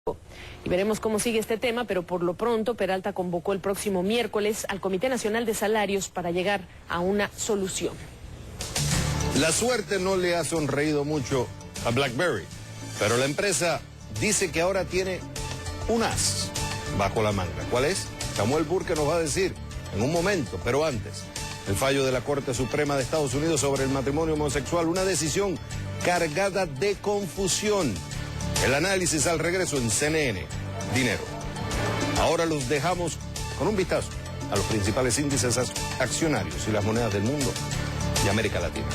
Y veremos cómo sigue este tema, pero por lo pronto Peralta convocó el próximo miércoles al Comité Nacional de Salarios para llegar a una solución. La suerte no le ha sonreído mucho a BlackBerry, pero la empresa dice que ahora tiene un as bajo la manga. ¿Cuál es? Samuel Burke nos va a decir en un momento, pero antes, el fallo de la Corte Suprema de Estados Unidos sobre el matrimonio homosexual, una decisión cargada de confusión. El análisis al regreso en CNN, Dinero. Ahora los dejamos con un vistazo a los principales índices accionarios y las monedas del mundo y América Latina.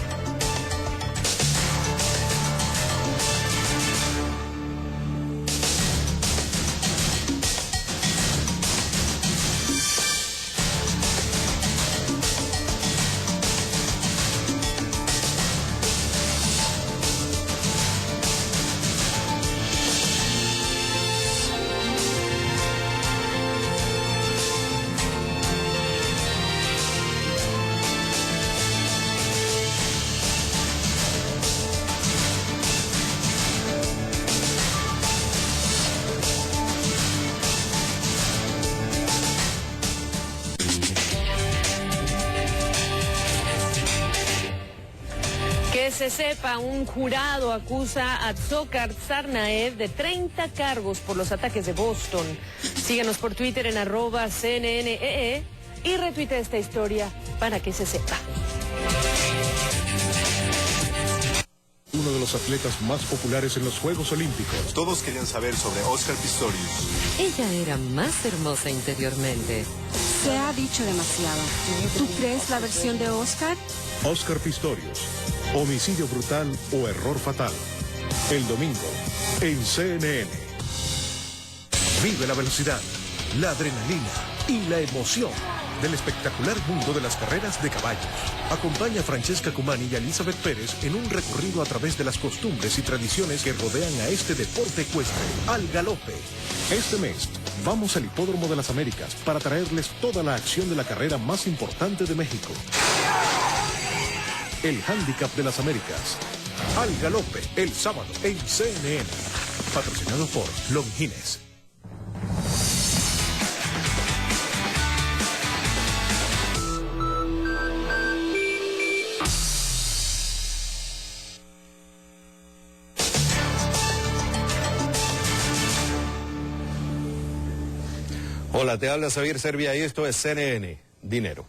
Que se sepa, un jurado acusa a Dzhokhar Tsarnaev de 30 cargos por los ataques de Boston. Síganos por Twitter en @CNNEE y retuitea esta historia para que se sepa. Uno de los atletas más populares en los Juegos Olímpicos. Todos querían saber sobre Oscar Pistorius. Ella era más hermosa interiormente. Se ha dicho demasiado. ¿Tú crees la versión de Oscar? Oscar Pistorius. Homicidio brutal o error fatal. El domingo, en CNN. Vive la velocidad, la adrenalina y la emoción del espectacular mundo de las carreras de caballos. Acompaña a Francesca Cumani y a Elizabeth Pérez en un recorrido a través de las costumbres y tradiciones que rodean a este deporte ecuestre, al galope. Este mes, vamos al Hipódromo de las Américas para traerles toda la acción de la carrera más importante de México. El Handicap de las Américas. Al galope, el sábado, en CNN. Patrocinado por Longines. Hola, te habla Xavier Servia y esto es CNN, Dinero.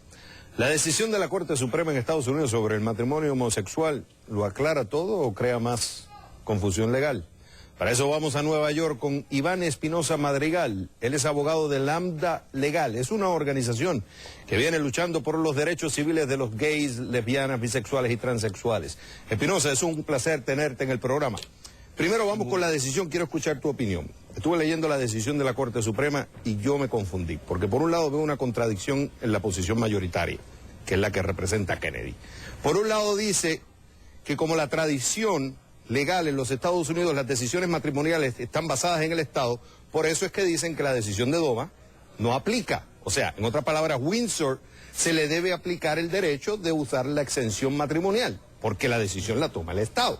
¿La decisión de la Corte Suprema en Estados Unidos sobre el matrimonio homosexual lo aclara todo o crea más confusión legal? Para eso vamos a Nueva York con Iván Espinosa Madrigal. Él es abogado de Lambda Legal. Es una organización que viene luchando por los derechos civiles de los gays, lesbianas, bisexuales y transexuales. Espinosa, es un placer tenerte en el programa. Primero vamos con la decisión, quiero escuchar tu opinión. Estuve leyendo la decisión de la Corte Suprema y yo me confundí, porque por un lado veo una contradicción en la posición mayoritaria, que es la que representa a Kennedy. Por un lado dice que como la tradición legal en los Estados Unidos, las decisiones matrimoniales están basadas en el Estado, por eso es que dicen que la decisión de Doma no aplica. O sea, en otras palabras, Windsor se le debe aplicar el derecho de usar la exención matrimonial, porque la decisión la toma el Estado.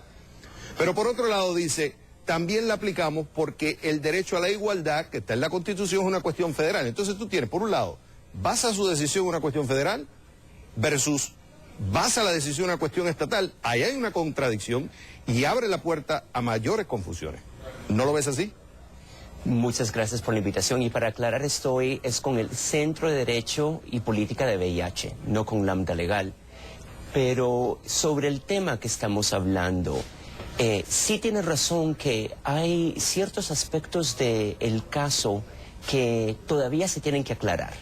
Pero por otro lado dice, también la aplicamos porque el derecho a la igualdad, que está en la Constitución, es una cuestión federal. Entonces tú tienes, por un lado, basa su decisión en una cuestión federal versus basa la decisión en una cuestión estatal. Ahí hay una contradicción y abre la puerta a mayores confusiones. ¿No lo ves así? Muchas gracias por la invitación y para aclarar esto hoy es con el Centro de Derecho y Política de VIH, no con Lambda Legal. Pero sobre el tema que estamos hablando, sí tiene razón que hay ciertos aspectos del caso que todavía se tienen que aclarar,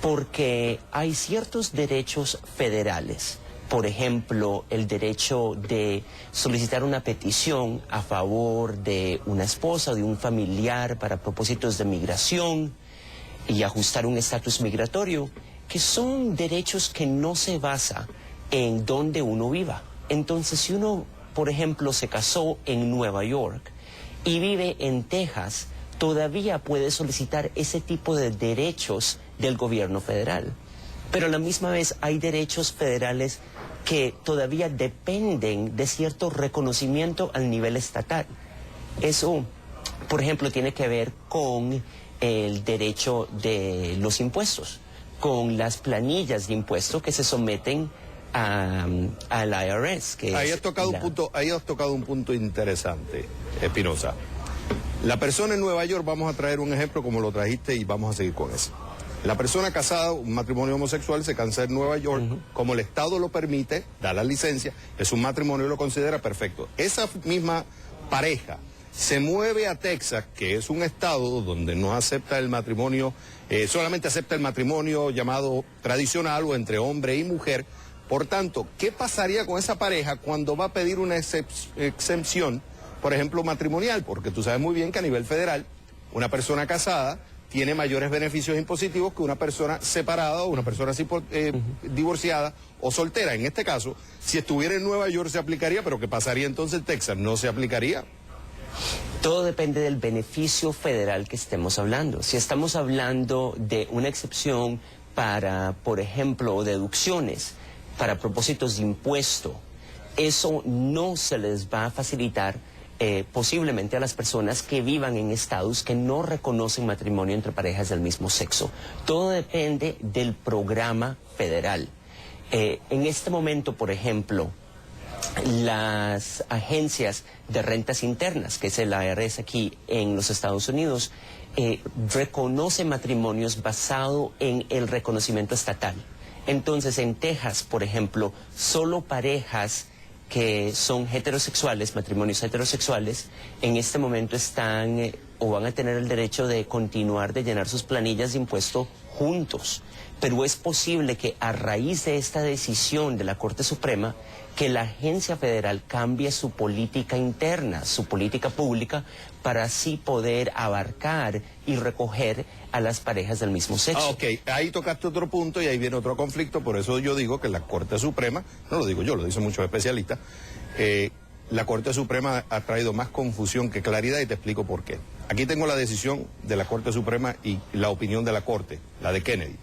porque hay ciertos derechos federales. Por ejemplo, el derecho de solicitar una petición a favor de una esposa o de un familiar para propósitos de migración y ajustar un estatus migratorio, que son derechos que no se basan en donde uno viva. Entonces, si uno, por ejemplo, se casó en Nueva York y vive en Texas, todavía puede solicitar ese tipo de derechos del gobierno federal. Pero a la misma vez hay derechos federales que todavía dependen de cierto reconocimiento al nivel estatal. Eso por ejemplo, tiene que ver con el derecho de los impuestos, con las planillas de impuestos que se someten al IRS. Ahí has tocado un punto interesante, Espinosa. La persona en Nueva York, vamos a traer un ejemplo como lo trajiste y vamos a seguir con eso. La persona casada, un matrimonio homosexual, se casa en Nueva York, como el Estado lo permite, da la licencia, es un matrimonio y lo considera perfecto. Esa misma pareja se mueve a Texas, que es un estado donde no acepta el matrimonio, solamente acepta el matrimonio llamado tradicional o entre hombre y mujer. Por tanto, ¿qué pasaría con esa pareja cuando va a pedir una exención, por ejemplo, matrimonial? Porque tú sabes muy bien que a nivel federal, una persona casada tiene mayores beneficios impositivos que una persona separada o una persona divorciada o soltera. En este caso, si estuviera en Nueva York se aplicaría, pero ¿qué pasaría entonces en Texas? ¿No se aplicaría? Todo depende del beneficio federal que estemos hablando. Si estamos hablando de una excepción para, por ejemplo, deducciones, para propósitos de impuesto, eso no se les va a facilitar posiblemente a las personas que vivan en estados que no reconocen matrimonio entre parejas del mismo sexo. Todo depende del programa federal. En este momento, por ejemplo, las agencias de rentas internas, que es el IRS aquí en los Estados Unidos, reconoce matrimonios basado en el reconocimiento estatal. Entonces, en Texas, por ejemplo, solo parejas que son heterosexuales, matrimonios heterosexuales, en este momento están o van a tener el derecho de continuar de llenar sus planillas de impuesto juntos. Pero es posible que a raíz de esta decisión de la Corte Suprema, que la agencia federal cambie su política interna, su política pública, para así poder abarcar y recoger a las parejas del mismo sexo. Ok, ahí tocaste otro punto y ahí viene otro conflicto, por eso yo digo que la Corte Suprema, no lo digo yo, lo dicen muchos especialistas, la Corte Suprema ha traído más confusión que claridad y te explico por qué. Aquí tengo la decisión de la Corte Suprema y la opinión de la Corte, la de Kennedy.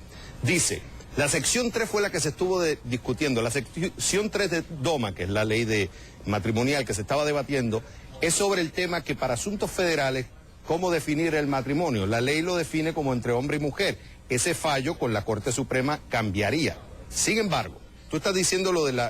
Dice, la sección 3 fue la que se estuvo discutiendo, la sección 3 de DOMA, que es la ley de matrimonial que se estaba debatiendo, es sobre el tema que para asuntos federales, cómo definir el matrimonio. La ley lo define como entre hombre y mujer. Ese fallo con la Corte Suprema cambiaría. Sin embargo, tú estás diciendo lo del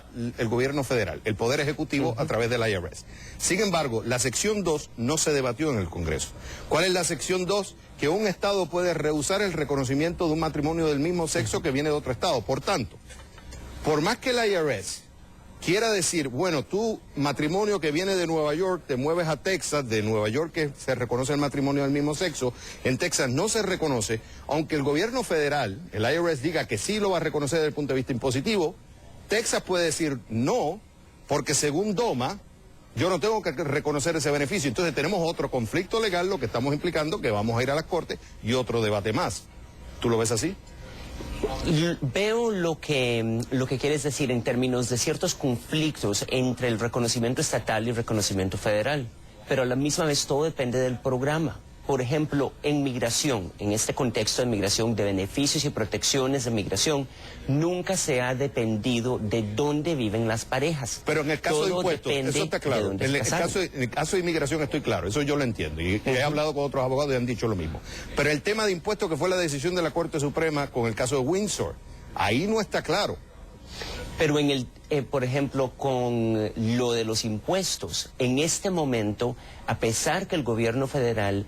gobierno federal, el Poder Ejecutivo a través del IRS. Sin embargo, la sección 2 no se debatió en el Congreso. ¿Cuál es la sección 2? Que un estado puede rehusar el reconocimiento de un matrimonio del mismo sexo que viene de otro estado. Por tanto, por más que el IRS quiera decir, bueno, tú, matrimonio que viene de Nueva York, te mueves a Texas, de Nueva York que se reconoce el matrimonio del mismo sexo, en Texas no se reconoce, aunque el gobierno federal, el IRS, diga que sí lo va a reconocer desde el punto de vista impositivo, Texas puede decir no, porque según DOMA, yo no tengo que reconocer ese beneficio. Entonces tenemos otro conflicto legal, lo que estamos implicando, que vamos a ir a las cortes, y otro debate más. ¿Tú lo ves así? Veo lo que quieres decir en términos de ciertos conflictos entre el reconocimiento estatal y el reconocimiento federal, pero a la misma vez todo depende del programa. Por ejemplo, en migración, en este contexto de migración, de beneficios y protecciones de migración, nunca se ha dependido de dónde viven las parejas. Pero en el caso de impuestos, eso está claro. En el caso de inmigración estoy claro, eso yo lo entiendo. Y he hablado con otros abogados y han dicho lo mismo. Pero el tema de impuestos, que fue la decisión de la Corte Suprema con el caso de Windsor, ahí no está claro. Pero por ejemplo, con lo de los impuestos, en este momento, a pesar que el gobierno federal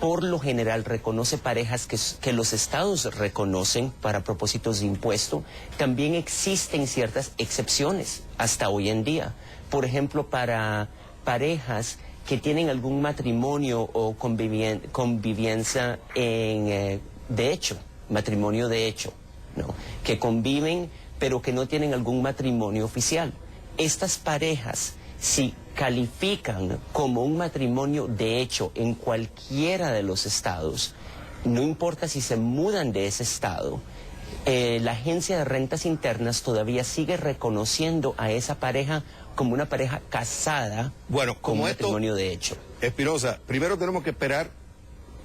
por lo general reconoce parejas que los estados reconocen para propósitos de impuesto, también existen ciertas excepciones hasta hoy en día. Por ejemplo, para parejas que tienen algún matrimonio o convivencia de hecho, matrimonio de hecho, ¿no? Que conviven pero que no tienen algún matrimonio oficial. Estas parejas, si califican como un matrimonio de hecho en cualquiera de los estados, no importa si se mudan de ese estado, la agencia de rentas internas todavía sigue reconociendo a esa pareja como una pareja casada, bueno, como un matrimonio de hecho. Espinosa, primero tenemos que esperar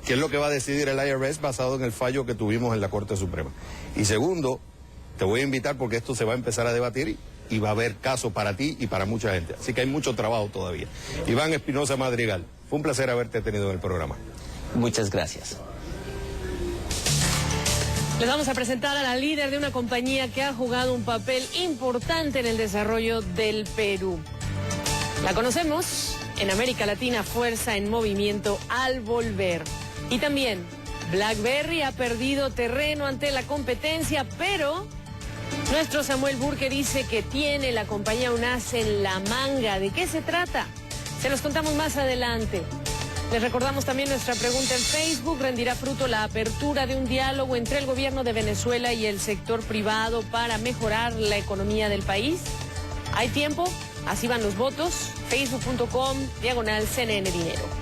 qué es lo que va a decidir el IRS basado en el fallo que tuvimos en la Corte Suprema. Y segundo, te voy a invitar porque esto se va a empezar a debatir y va a haber caso para ti y para mucha gente. Así que hay mucho trabajo todavía. Iván Espinosa Madrigal, Fue un placer haberte tenido en el programa. Muchas gracias. Les vamos a presentar a la líder de una compañía que ha jugado un papel importante en el desarrollo del Perú. La conocemos en América Latina, Fuerza en Movimiento al Volver. Y también, BlackBerry ha perdido terreno ante la competencia, pero nuestro Samuel Burke dice que tiene la compañía un as en la manga. ¿De qué se trata? Se los contamos más adelante. Les recordamos también nuestra pregunta en Facebook. ¿Rendirá fruto la apertura de un diálogo entre el gobierno de Venezuela y el sector privado para mejorar la economía del país? ¿Hay tiempo? Así van los votos. Facebook.com/CNN Dinero.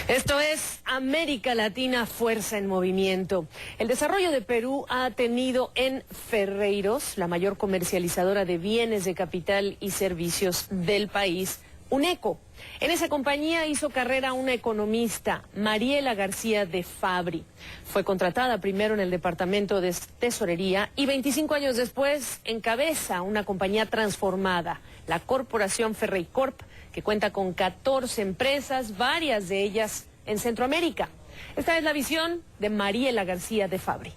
Esto es América Latina, Fuerza en Movimiento. El desarrollo de Perú ha tenido en Ferreiros, la mayor comercializadora de bienes de capital y servicios del país, un eco. En esa compañía hizo carrera una economista, Mariela García de Fabri. Fue contratada primero en el Departamento de Tesorería y 25 años después encabeza una compañía transformada, la Corporación Ferreicorp, que cuenta con 14 empresas, varias de ellas en Centroamérica. Esta es la visión de Mariela García de Fabri.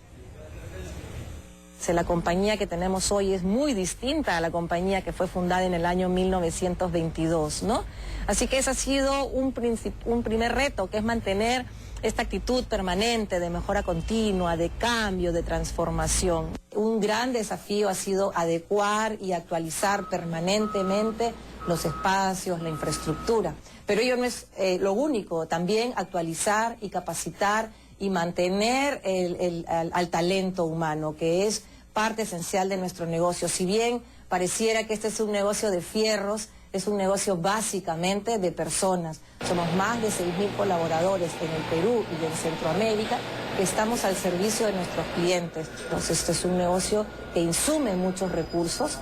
La compañía que tenemos hoy es muy distinta a la compañía que fue fundada en el año 1922, ¿no? Así que ese ha sido un primer reto, que es mantener esta actitud permanente de mejora continua, de cambio, de transformación. Un gran desafío ha sido adecuar y actualizar permanentemente los espacios, la infraestructura. Pero ello no es lo único, también actualizar y capacitar y mantener al talento humano, que es parte esencial de nuestro negocio. Si bien pareciera que este es un negocio de fierros, es un negocio básicamente de personas. Somos más de 6.000 colaboradores en el Perú y en Centroamérica que estamos al servicio de nuestros clientes. Entonces, este es un negocio que insume muchos recursos.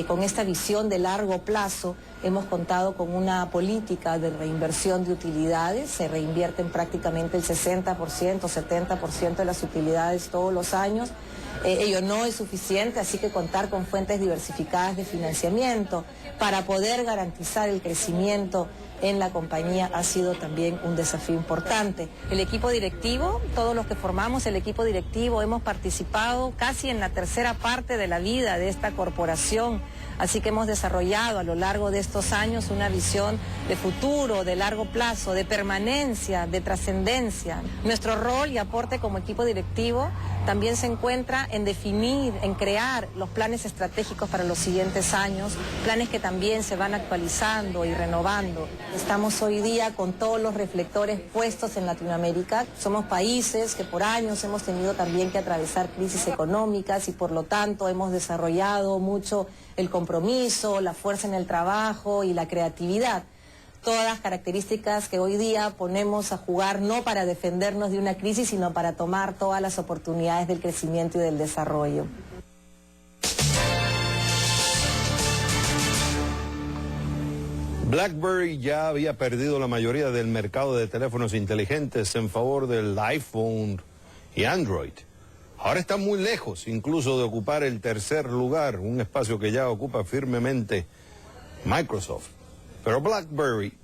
Con esta visión de largo plazo hemos contado con una política de reinversión de utilidades. Se reinvierten prácticamente el 60%, 70% de las utilidades todos los años. Ello no es suficiente, así que contar con fuentes diversificadas de financiamiento para poder garantizar el crecimiento en la compañía ha sido también un desafío importante. El equipo directivo, todos los que formamos el equipo directivo, hemos participado casi en la tercera parte de la vida de esta corporación, así que hemos desarrollado a lo largo de estos años una visión de futuro, de largo plazo, de permanencia, de trascendencia. Nuestro rol y aporte como equipo directivo también se encuentra en definir, en crear los planes estratégicos para los siguientes años, planes que también se van actualizando y renovando. Estamos hoy día con todos los reflectores puestos en Latinoamérica. Somos países que por años hemos tenido también que atravesar crisis económicas y por lo tanto hemos desarrollado mucho el compromiso, la fuerza en el trabajo y la creatividad. Todas características que hoy día ponemos a jugar no para defendernos de una crisis, sino para tomar todas las oportunidades del crecimiento y del desarrollo. BlackBerry ya había perdido la mayoría del mercado de teléfonos inteligentes en favor del iPhone y Android. Ahora está muy lejos incluso de ocupar el tercer lugar, un espacio que ya ocupa firmemente Microsoft. Pero BlackBerry